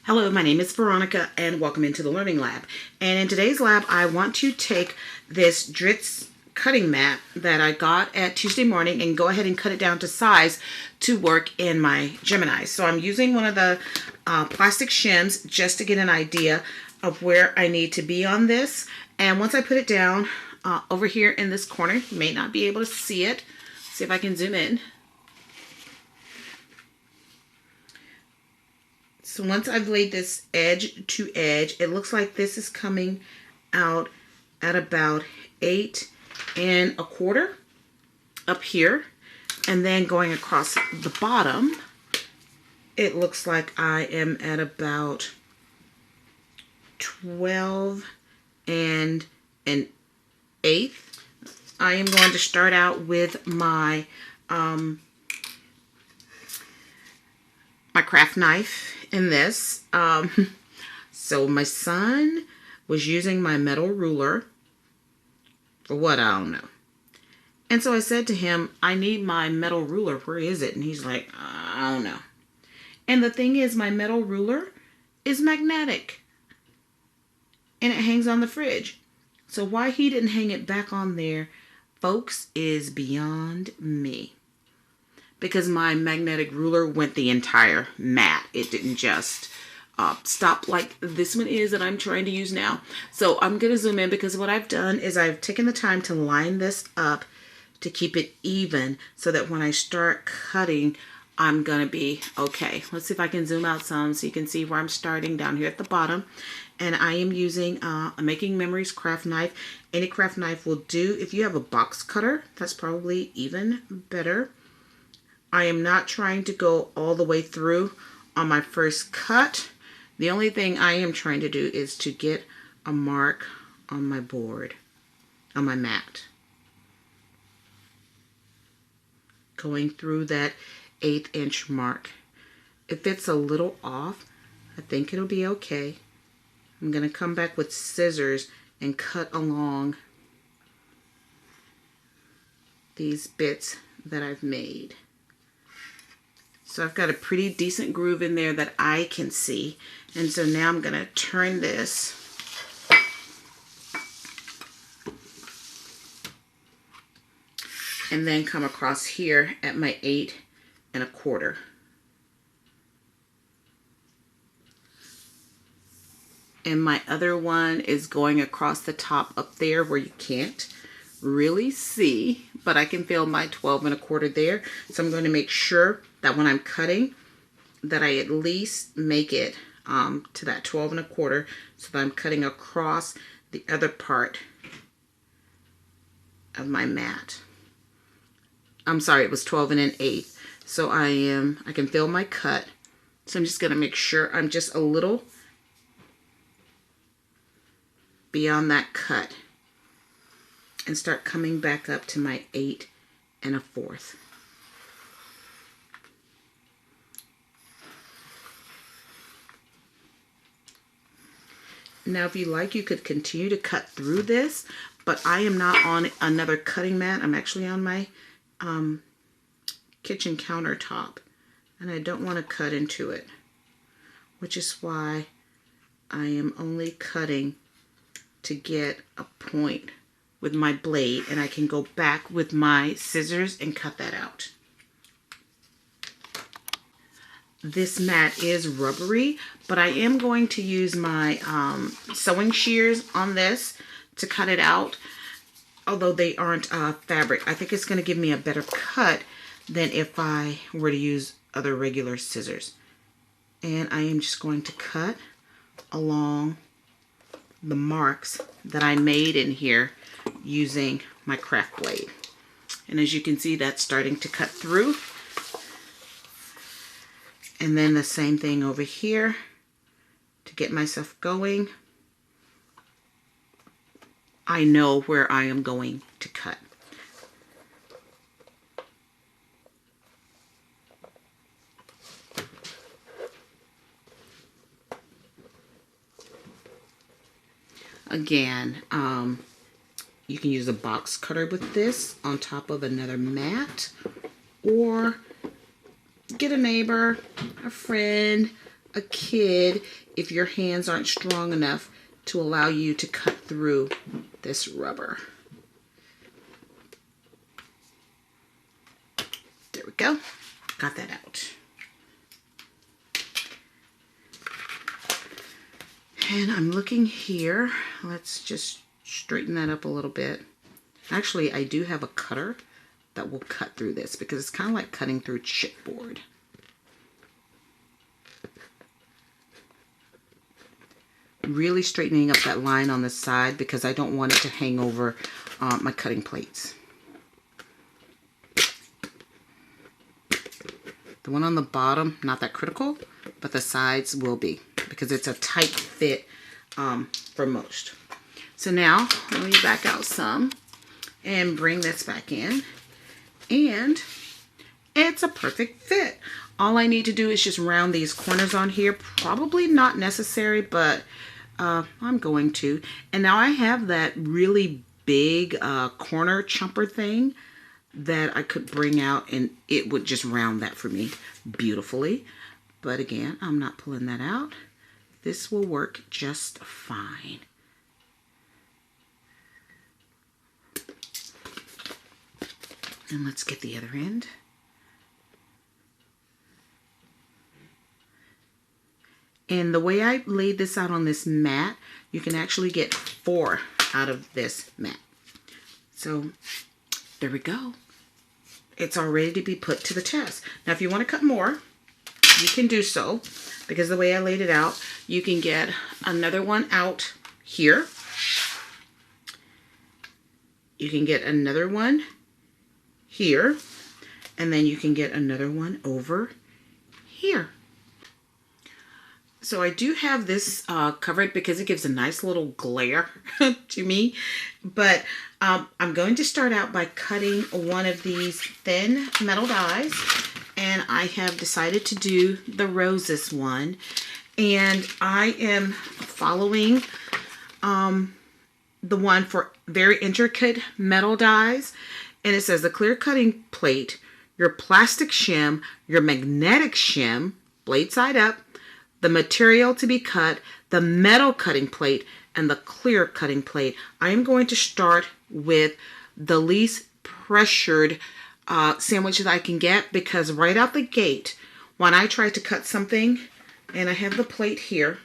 Hello, my name is Veronica and welcome into the Learning Lab. And in today's lab, I want to take this Dritz cutting mat that I got at Tuesday morning and go ahead and cut it down to size to work in my Gemini. So I'm using one of the plastic shims just to get an idea of where I need to be on this. And once I put it down over here in this corner, you may not be able to see it. See if I can zoom in. So once I've laid this edge to edge, it looks like this is coming out at about 8 1/4 up here. And then going across the bottom, it looks like I am at about 12 1/8. I am going to start out with my my craft knife in this. So my son was using my metal ruler for what, I don't know. And so I said to him, I need my metal ruler. Where is it? And he's like, I don't know. And the thing is, my metal ruler is magnetic. And it hangs on the fridge. So why he didn't hang it back on there, folks, is beyond me. Because my magnetic ruler went the entire mat. It didn't just stop like this one is that I'm trying to use now. So I'm going to zoom in because what I've done is I've taken the time to line this up to keep it even so that when I start cutting, I'm going to be okay. Let's see if I can zoom out some so you can see where I'm starting down here at the bottom. And I am using a Making Memories craft knife. Any craft knife will do. If you have a box cutter, that's probably even better. I am not trying to go all the way through on my first cut. The only thing I am trying to do is to get a mark on my board, on my mat. Going through that 1/8 inch mark. If it's a little off, I think it'll be okay. I'm going to come back with scissors and cut along these bits that I've made. So I've got a pretty decent groove in there that I can see. And so now I'm going to turn this and then come across here at my 8 1/4. And my other one is going across the top up there where you can't really see, but I can feel my 12 1/4 there. So I'm going to make sure that when I'm cutting that I at least make it to that 12 1/4 so that I'm cutting across the other part of my mat. I'm sorry, it was 12 1/8. So I can feel my cut. So I'm just going to make sure I'm just a little beyond that cut and start coming back up to my 8 1/4. Now, if you like, you could continue to cut through this, but I am not on another cutting mat. I'm actually on my kitchen countertop, and I don't want to cut into it, which is why I am only cutting to get a point with my blade, and I can go back with my scissors and cut that out. This mat is rubbery, but I am going to use my sewing shears on this to cut it out, although they aren't fabric. I think it's going to give me a better cut than if I were to use other regular scissors. And I am just going to cut along the marks that I made in here using my craft blade. And as you can see, that's starting to cut through. And then the same thing over here to get myself going. I know where I am going to cut. Again, you can use a box cutter with this on top of another mat, or get a neighbor, a friend, a kid if your hands aren't strong enough to allow you to cut through this rubber. There we go. Got that out. And I'm looking here. Let's just straighten that up a little bit. Actually, I do have a cutter that will cut through this because it's kind of like cutting through chipboard. Really straightening up that line on the side because I don't want it to hang over my cutting plates. The one on the bottom, not that critical, but the sides will be because it's a tight fit for most. So now let me back out some and bring this back in, and it's a perfect fit. All I need to do is just round these corners on here. Probably not necessary, but I'm going to. And now I have that really big corner chumper thing that I could bring out, and it would just round that for me beautifully. But again, I'm not pulling that out. This will work just fine. And let's get the other end. And the way I laid this out on this mat, you can actually get 4 out of this mat. So there we go. It's all ready to be put to the test. Now, if you want to cut more, you can do so, because the way I laid it out, you can get another one out here. You can get another one here, and then you can get another one over here. So I do have this covered because it gives a nice little glare to me. But I'm going to start out by cutting one of these thin metal dies. And I have decided to do the roses one. And I am following the one for very intricate metal dies. And it says the clear cutting plate, your plastic shim, your magnetic shim, blade side up, the material to be cut, the metal cutting plate, and the clear cutting plate. I am going to start with the least pressured sandwich that I can get, because right out the gate, when I tried to cut something, and I have the plate here,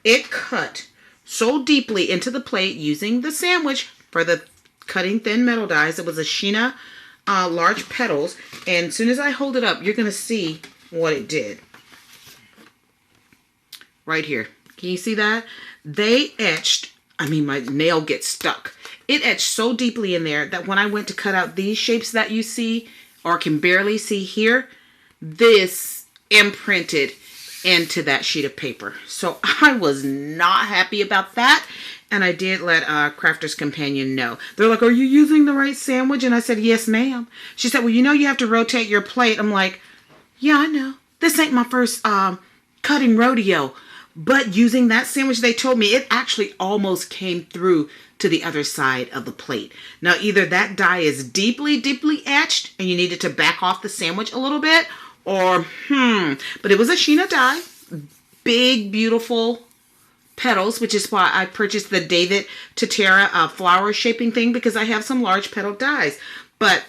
it cut so deeply into the plate using the sandwich for the cutting thin metal dies. It was a Sheena large petals, and as soon as I hold it up, you're going to see what it did. Right here. Can you see that? They etched, I mean, my nail gets stuck. It etched so deeply in there that when I went to cut out these shapes that you see, or can barely see here, this imprinted into that sheet of paper. So I was not happy about that. And I did let Crafter's Companion know. They're like, are you using the right sandwich? And I said, yes, ma'am. She said, well, you know you have to rotate your plate. I'm like, yeah, I know. This ain't my first cutting rodeo. But using that sandwich, they told me it actually almost came through to the other side of the plate. Now, either that die is deeply, deeply etched and you needed to back off the sandwich a little bit, or, but it was a Sheena die. Big, beautiful petals, which is why I purchased the David Tatera flower shaping thing, because I have some large petal dies. But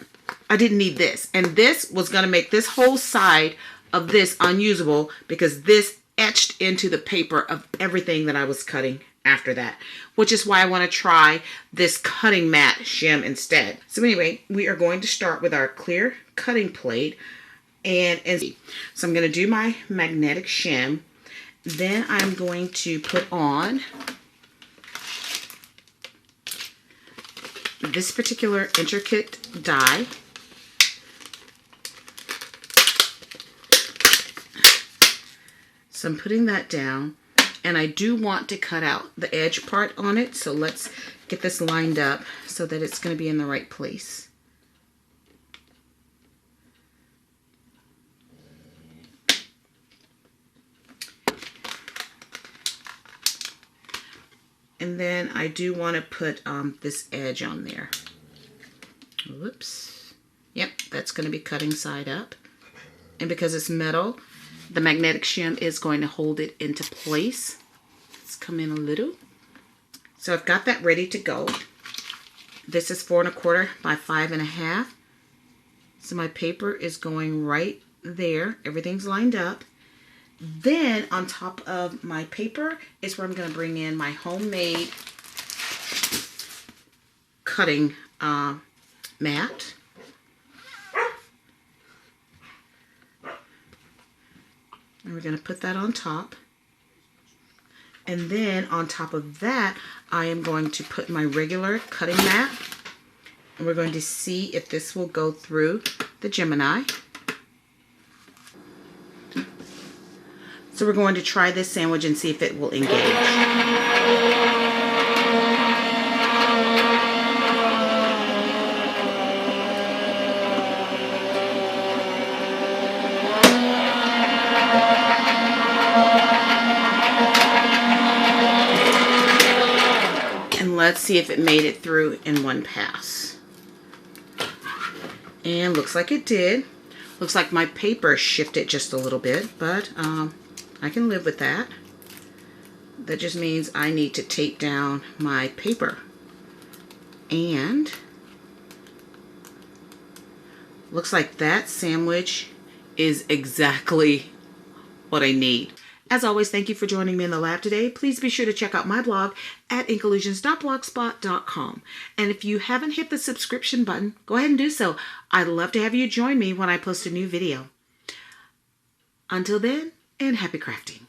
I didn't need this. And this was going to make this whole side of this unusable, because this etched into the paper of everything that I was cutting after that, which is why I want to try this cutting mat shim instead. So anyway, we are going to start with our clear cutting plate, and so I'm going to do my magnetic shim. Then I'm going to put on this particular intricate die. So I'm putting that down, and I do want to cut out the edge part on it. So let's get this lined up so that it's going to be in the right place. And then I do want to put this edge on there. Whoops. Yep, that's going to be cutting side up. And because it's metal, The magnetic shim is going to hold it into place. Let's come in a little. So I've got that ready to go. This is 4 1/4 by 5 1/2. So my paper is going right there. Everything's lined up. Then on top of my paper is where I'm going to bring in my homemade cutting mat. And we're going to put that on top. And then on top of that, I am going to put my regular cutting mat. And we're going to see if this will go through the Gemini. So we're going to try this sandwich and see if it will engage. Let's see if it made it through in one pass. And looks like it did. Looks like my paper shifted just a little bit, but I can live with that. That just means I need to tape down my paper. And looks like that sandwich is exactly what I need. As always, thank you for joining me in the lab today. Please be sure to check out my blog at inkollusions.blogspot.com. And if you haven't hit the subscription button, go ahead and do so. I'd love to have you join me when I post a new video. Until then, and happy crafting.